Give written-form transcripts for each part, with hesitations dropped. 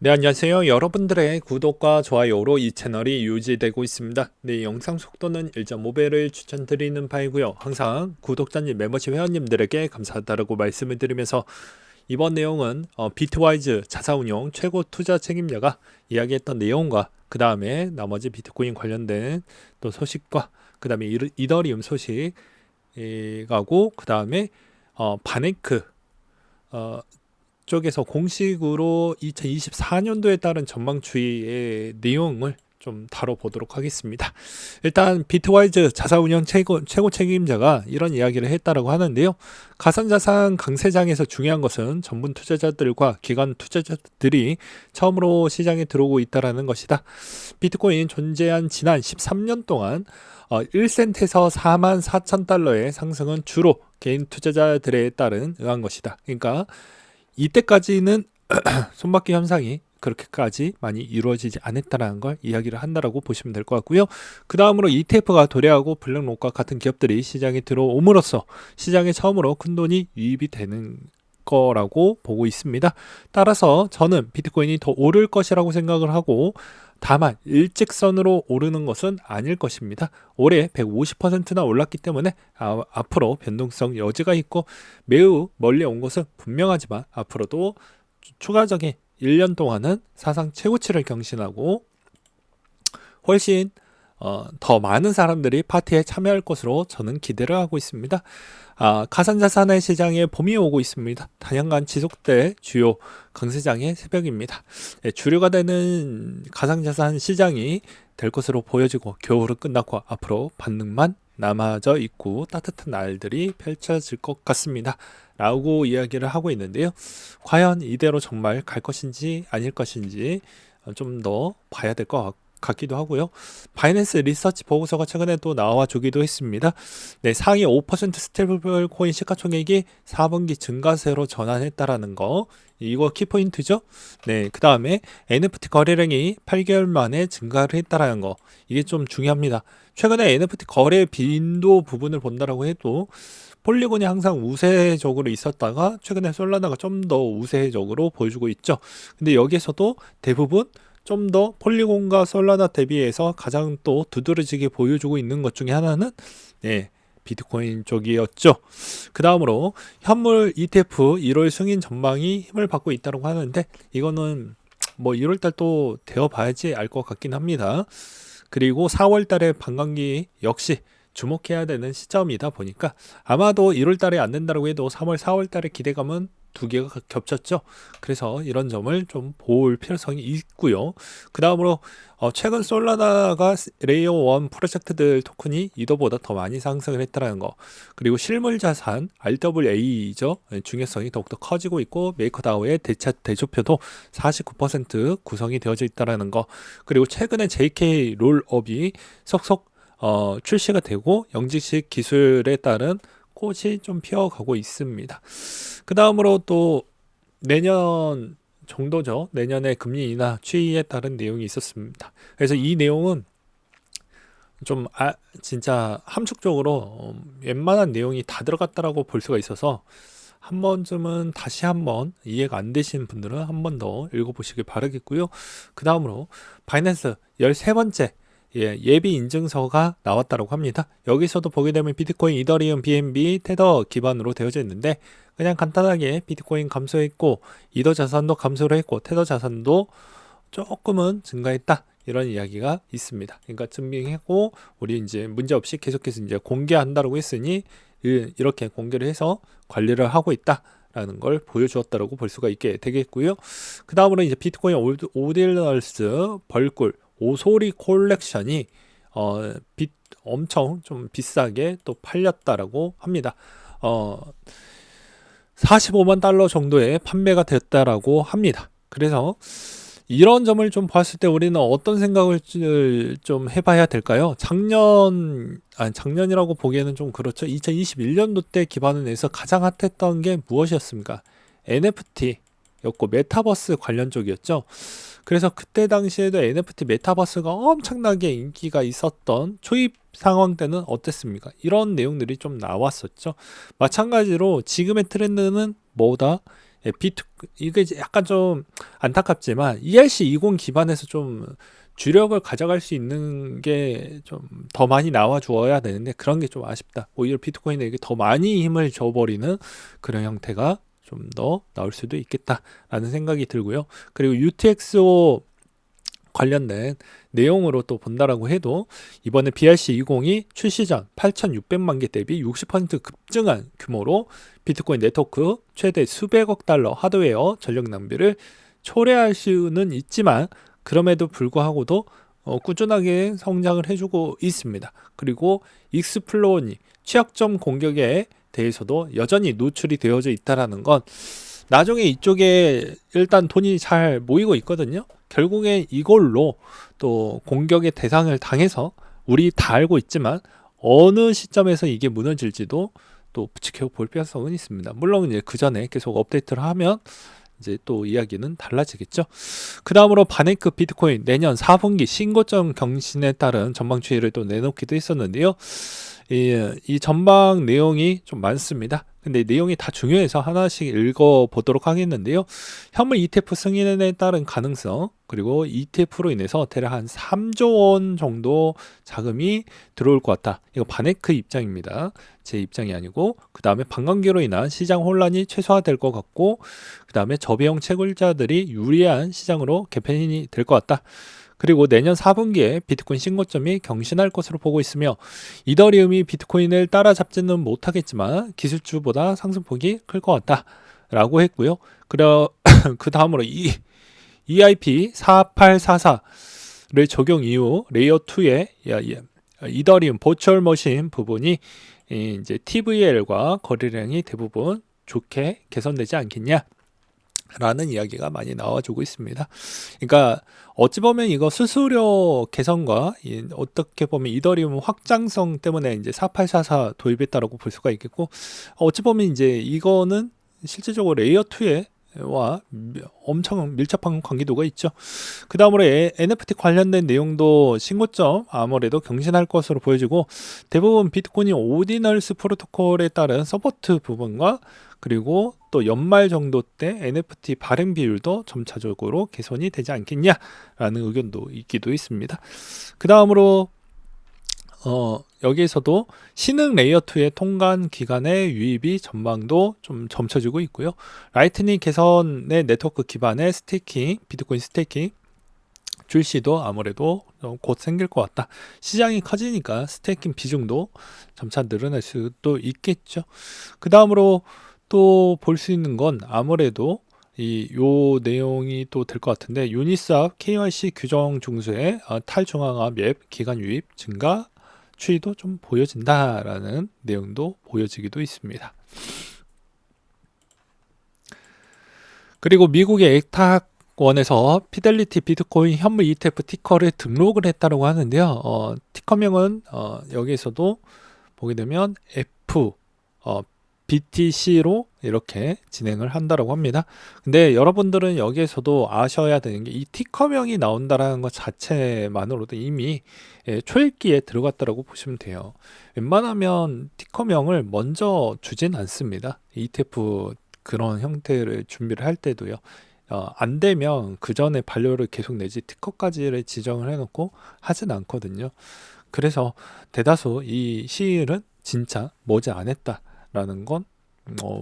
네, 안녕하세요. 여러분들의 구독과 좋아요로 이 채널이 유지되고 있습니다. 네, 영상 속도는 1.5배를 추천드리는 바이고요. 항상 구독자님, 멤버십 회원님들에게 감사하다고 말씀을 드리면서 이번 내용은 비트와이즈 자사운용 최고 투자 책임자가 이야기했던 내용과 그 다음에 나머지 비트코인 관련된 또 소식과 그 다음에 이더리움 소식하고 그 다음에 바네크 쪽에서 공식으로 2024년도에 따른 전망추이의 내용을 좀 다뤄보도록 하겠습니다. 일단 비트와이즈 자사운용 최고 책임자가 이런 이야기를 했다라고 하는데요. 가상자산 강세장에서 중요한 것은 전문 투자자들과 기관 투자자들이 처음으로 시장에 들어오고 있다는 것이다. 비트코인 존재한 지난 13년 동안 1센트에서 44,000달러의 상승은 주로 개인 투자자들에 따른 의한 것이다. 그러니까 이때까지는 손바퀴 현상이 그렇게까지 많이 이루어지지 않았다는 걸 이야기를 한다라고 보시면 될 것 같고요. 그 다음으로 ETF가 도래하고 블랙록과 같은 기업들이 시장에 들어옴으로써 시장에 처음으로 큰 돈이 유입이 되는 거라고 보고 있습니다. 따라서 저는 비트코인이 더 오를 것이라고 생각을 하고, 다만 일직선으로 오르는 것은 아닐 것입니다. 올해 150%나 올랐기 때문에 앞으로 변동성 여지가 있고 매우 멀리 온 것은 분명하지만 앞으로도 추가적인 1년 동안은 사상 최고치를 경신하고 훨씬 더 많은 사람들이 파티에 참여할 것으로 저는 기대를 하고 있습니다. 가상자산의 시장에 봄이 오고 있습니다. 다년간 지속될 주요 강세장의 새벽입니다. 주류가 되는 가상자산 시장이 될 것으로 보여지고 겨울은 끝났고 앞으로 반등만 남아져 있고 따뜻한 날들이 펼쳐질 것 같습니다. 라고 이야기를 하고 있는데요. 과연 이대로 정말 갈 것인지 아닐 것인지 좀 더 봐야 될 것 같기도 하고요. 바이낸스 리서치 보고서가 최근에 또 나와 주기도 했습니다. 네, 상위 5% 스테이블 코인 시가총액이 4분기 증가세로 전환했다라는 거, 이거 키포인트죠. 네, 그 다음에 NFT 거래량이 8개월 만에 증가를 했다라는 거, 이게 좀 중요합니다. 최근에 NFT 거래 빈도 부분을 본다라고 해도 폴리곤이 항상 우세적으로 있었다가 최근에 솔라나가 좀 더 우세적으로 보여주고 있죠. 근데 여기에서도 대부분 좀 더 폴리곤과 솔라나 대비해서 가장 또 두드러지게 보여주고 있는 것 중에 하나는 비트코인 쪽이었죠. 그 다음으로 현물 ETF 1월 승인 전망이 힘을 받고 있다고 하는데, 이거는 뭐 1월달 또 되어봐야지 알 것 같긴 합니다. 그리고 4월달에 반감기 역시 주목해야 되는 시점이다 보니까 아마도 1월달에 안 된다고 해도 3월, 4월달에 기대감은 두 개가 겹쳤죠. 그래서 이런 점을 좀 볼 필요성이 있고요. 그 다음으로 최근 솔라나가 레이어 1 프로젝트들 토큰이 이더보다 더 많이 상승을 했다는 거, 그리고 실물 자산 RWA죠. 중요성이 더욱더 커지고 있고 메이커다오의 대조표도 49% 구성이 되어져 있다는 거, 그리고 최근에 JK 롤업이 속속 출시가 되고 영지식 기술에 따른 꽃이 좀 피어가고 있습니다. 그 다음으로 또 내년 정도죠. 내년에 금리 인하 추이에 따른 내용이 있었습니다. 그래서 이 내용은 좀 진짜 함축적으로 웬만한 내용이 다 들어갔다라고 볼 수가 있어서 한 번쯤은 다시 한번 이해가 안 되시는 분들은 한 번 더 읽어보시길 바라겠고요. 그 다음으로 바이낸스 13번째 예비 인증서가 나왔다고 합니다. 여기서도 보게 되면 비트코인, 이더리움, BNB, 테더 기반으로 되어져 있는데, 그냥 간단하게 비트코인 감소했고 이더 자산도 감소를 했고 테더 자산도 조금은 증가했다, 이런 이야기가 있습니다. 그러니까 증빙했고 우리 이제 문제없이 계속해서 이제 공개한다고 했으니 이렇게 공개를 해서 관리를 하고 있다라는 걸 보여주었다고 볼 수가 있게 되겠고요. 그 다음으로 이제 비트코인 오딜러스 벌꿀 오소리 콜렉션이 엄청 좀 비싸게 또 팔렸다라고 합니다. 45만 달러 정도의 판매가 됐다라고 합니다. 그래서 이런 점을 좀 봤을 때 우리는 어떤 생각을 좀 해봐야 될까요? 작년이라고 보기에는 좀 그렇죠. 2021년도 때 기반을 해서 가장 핫했던 게 무엇이었습니까? NFT였고 메타버스 관련 쪽이었죠. 그래서 그때 당시에도 NFT 메타버스가 엄청나게 인기가 있었던 초입 상황 때는 어땠습니까? 이런 내용들이 좀 나왔었죠. 마찬가지로 지금의 트렌드는 뭐다? 이게 약간 좀 안타깝지만 ERC20 기반에서 좀 주력을 가져갈 수 있는 게 좀 더 많이 나와 주어야 되는데 그런 게 좀 아쉽다. 오히려 비트코인에게 더 많이 힘을 줘버리는 그런 형태가 좀 더 나올 수도 있겠다라는 생각이 들고요. 그리고 UTXO 관련된 내용으로 또 본다라고 해도 이번에 BRC20이 출시 전 8,600만 개 대비 60% 급증한 규모로 비트코인 네트워크 최대 수백억 달러 하드웨어 전력 낭비를 초래할 수는 있지만 그럼에도 불구하고도 꾸준하게 성장을 해주고 있습니다. 그리고 익스플로니 취약점 공격에 대해서도 여전히 노출이 되어져 있다라는 건 나중에 이쪽에 일단 돈이 잘 모이고 있거든요. 결국에 이걸로 또 공격의 대상을 당해서 우리 다 알고 있지만 어느 시점에서 이게 무너질지도 또 지켜볼 필요성은 있습니다. 물론 이제 그 전에 계속 업데이트를 하면 이제 또 이야기는 달라지겠죠. 그 다음으로 바네크 비트코인 내년 4분기 신고점 경신에 따른 전망 추이를 또 내놓기도 했었는데요. 이 전망 내용이 좀 많습니다. 근데 내용이 다 중요해서 하나씩 읽어보도록 하겠는데요. 현물 ETF 승인에 따른 가능성, 그리고 ETF로 인해서 대략 한 3조 원 정도 자금이 들어올 것 같다. 이거 바네크 입장입니다. 제 입장이 아니고, 그 다음에 반감기로 인한 시장 혼란이 최소화될 것 같고, 그 다음에 저비용 채굴자들이 유리한 시장으로 개편이 될 것 같다. 그리고 내년 4분기에 비트코인 신고점이 경신할 것으로 보고 있으며 이더리움이 비트코인을 따라잡지는 못하겠지만 기술주보다 상승폭이 클 것 같다 라고 했고요. 그 다음으로 EIP 4844를 적용 이후 레이어 2의 이더리움 버추얼 머신 부분이 이제 TVL과 거래량이 대부분 좋게 개선되지 않겠냐 라는 이야기가 많이 나와주고 있습니다. 그러니까 어찌 보면 이거 수수료 개선과 어떻게 보면 이더리움 확장성 때문에 이제 4844 도입했다라고 볼 수가 있겠고, 어찌 보면 이제 이거는 실질적으로 레이어 2에 와 엄청 밀접한 관계도가 있죠. 그 다음으로 NFT 관련된 내용도 신고점 아무래도 경신할 것으로 보여지고, 대부분 비트코인 오디널스 프로토콜에 따른 서포트 부분과 그리고 또 연말 정도 때 NFT 발행 비율도 점차적으로 개선이 되지 않겠냐라는 의견도 있기도 있습니다. 그 다음으로 여기에서도 신흥 레이어2의 통관 기간의 유입이 전망도 좀 점쳐지고 있고요. 라이트닝 개선의 네트워크 기반의 스테이킹, 비트코인 스테이킹 출시도 아무래도 곧 생길 것 같다. 시장이 커지니까 스테이킹 비중도 점차 늘어날 수도 있겠죠. 그 다음으로 또 볼 수 있는 건 아무래도 요 내용이 또 될 것 같은데, 유니스왑 KYC 규정 중수의 탈중앙화 맵 기간 유입 증가 추이도 좀 보여진다라는 내용도 보여지기도 있습니다. 그리고 미국의 액탁원에서 피델리티 비트코인 현물 ETF 티커를 등록을 했다고 하는데요. 티커명은 여기에서도 보게 되면 BTC로 이렇게 진행을 한다고 합니다. 근데 여러분들은 여기에서도 아셔야 되는 게 이 티커명이 나온다라는 것 자체만으로도 이미 초읽기에 들어갔다고 보시면 돼요. 웬만하면 티커명을 먼저 주진 않습니다. ETF 그런 형태를 준비를 할 때도요. 안 되면 그 전에 반려를 계속 내지 티커까지를 지정을 해놓고 하진 않거든요. 그래서 대다수 이 시일은 진짜 머지 안 했다 라는 건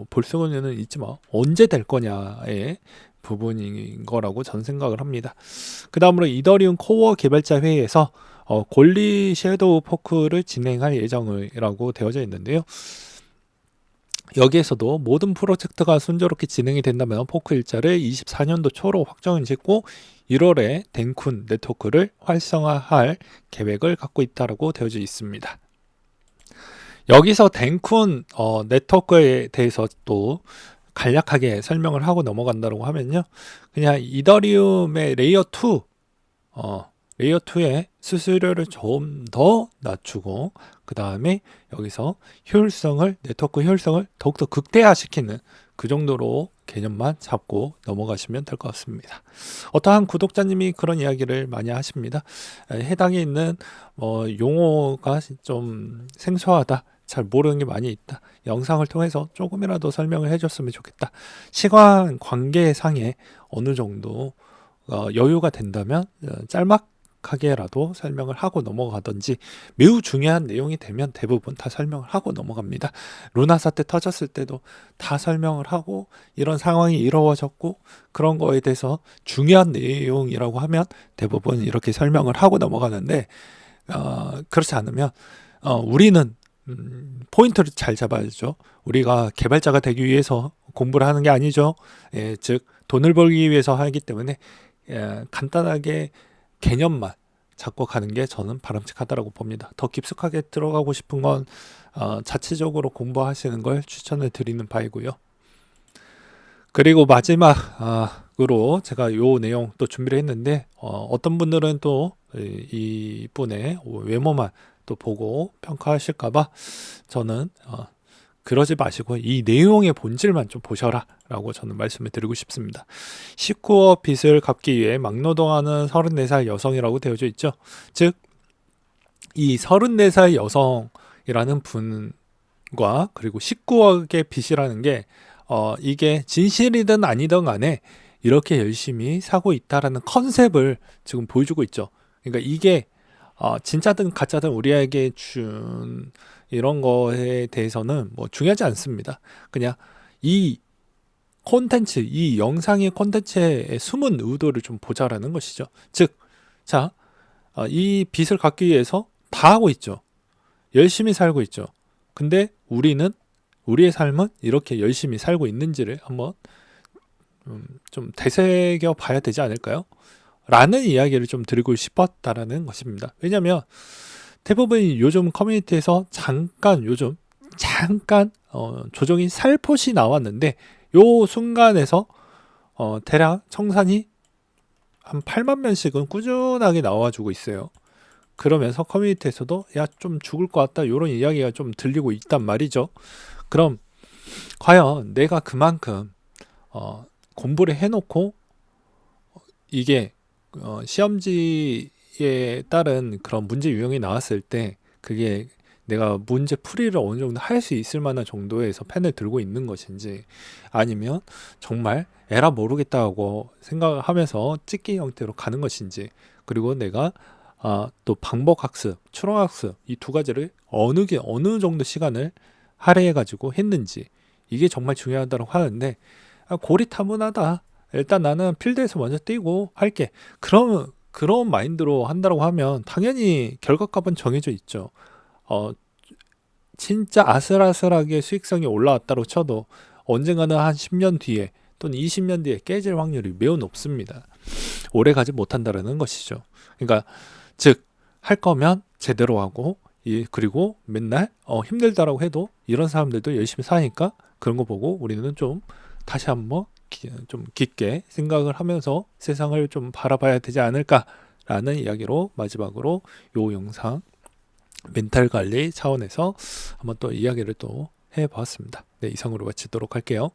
볼 수는 있지만 언제 될 거냐의 부분인 거라고 저는 생각을 합니다. 그 다음으로 이더리움 코어 개발자 회의에서 골리 섀도우 포크를 진행할 예정이라고 되어져 있는데요. 여기에서도 모든 프로젝트가 순조롭게 진행이 된다면 포크 일자를 24년도 초로 확정을 짓고 1월에 덴쿤 네트워크를 활성화할 계획을 갖고 있다고 되어져 있습니다. 여기서 덴쿤 네트워크에 대해서 또 간략하게 설명을 하고 넘어간다고 하면요. 그냥 이더리움의 레이어 2의 수수료를 좀 더 낮추고, 그 다음에 여기서 네트워크 효율성을 더욱더 극대화시키는 그 정도로 개념만 잡고 넘어가시면 될 것 같습니다. 어떠한 구독자님이 그런 이야기를 많이 하십니다. 해당에 있는 용어가 좀 생소하다, 잘 모르는 게 많이 있다. 영상을 통해서 조금이라도 설명을 해줬으면 좋겠다. 시간 관계상에 어느 정도 여유가 된다면 짤막하게라도 설명을 하고 넘어가든지, 매우 중요한 내용이 되면 대부분 다 설명을 하고 넘어갑니다. 루나 사태 터졌을 때도 다 설명을 하고 이런 상황이 이루어졌고 그런 거에 대해서 중요한 내용이라고 하면 대부분 이렇게 설명을 하고 넘어가는데, 그렇지 않으면 우리는 포인트를 잘 잡아야죠. 우리가 개발자가 되기 위해서 공부를 하는 게 아니죠. 즉 돈을 벌기 위해서 하기 때문에 간단하게 개념만 잡고 가는 게 저는 바람직하다고 봅니다. 더 깊숙하게 들어가고 싶은 건 자체적으로 공부하시는 걸 추천을 드리는 바이고요. 그리고 마지막으로 제가 요 내용 또 준비를 했는데, 어떤 분들은 또 이분의 외모만 또 보고 평가하실까봐 저는 그러지 마시고 이 내용의 본질만 좀 보셔라 라고 저는 말씀을 드리고 싶습니다. 19억 빚을 갚기 위해 막노동하는 34살 여성이라고 되어져 있죠. 즉 이 34살 여성이라는 분과 그리고 19억의 빚이라는 게 이게 진실이든 아니든 간에 이렇게 열심히 사고 있다라는 컨셉을 지금 보여주고 있죠. 그러니까 이게 진짜든 가짜든 우리에게 준 이런 거에 대해서는 뭐 중요하지 않습니다. 그냥 이 콘텐츠, 이 영상의 콘텐츠의 숨은 의도를 좀 보자라는 것이죠. 즉, 자, 이 빚을 갚기 위해서 다 하고 있죠. 열심히 살고 있죠. 근데 우리의 삶은 이렇게 열심히 살고 있는지를 한번 좀 되새겨 봐야 되지 않을까요? 라는 이야기를 좀 드리고 싶었다라는 것입니다. 왜냐하면 대부분 요즘 커뮤니티에서 잠깐 조정이 살포시 나왔는데 요 순간에서 대략 청산이 한 8만 명씩은 꾸준하게 나와주고 있어요. 그러면서 커뮤니티에서도 야 좀 죽을 것 같다 이런 이야기가 좀 들리고 있단 말이죠. 그럼 과연 내가 그만큼 공부를 해놓고 이게 시험지에 따른 그런 문제 유형이 나왔을 때 그게 내가 문제 풀이를 어느 정도 할 수 있을 만한 정도에서 펜을 들고 있는 것인지, 아니면 정말 에라 모르겠다고 생각을 하면서 찍기 형태로 가는 것인지, 그리고 내가 또 반복학습, 추론학습 이 두 가지를 어느 정도 시간을 할애해 가지고 했는지, 이게 정말 중요하다고 하는데 고리타분하다, 일단 나는 필드에서 먼저 뛰고 할게, 그런 마인드로 한다고 하면 당연히 결과값은 정해져 있죠. 진짜 아슬아슬하게 수익성이 올라왔다고 쳐도 언젠가는 한 10년 뒤에 또는 20년 뒤에 깨질 확률이 매우 높습니다. 오래 가지 못한다는 것이죠. 그러니까 즉 할 거면 제대로 하고, 그리고 맨날 힘들다라고 해도 이런 사람들도 열심히 사니까 그런 거 보고 우리는 좀 다시 한번 좀 깊게 생각을 하면서 세상을 좀 바라봐야 되지 않을까라는 이야기로 마지막으로 요 영상 멘탈 관리 차원에서 한번 또 이야기를 또 해봤습니다. 네, 이상으로 마치도록 할게요.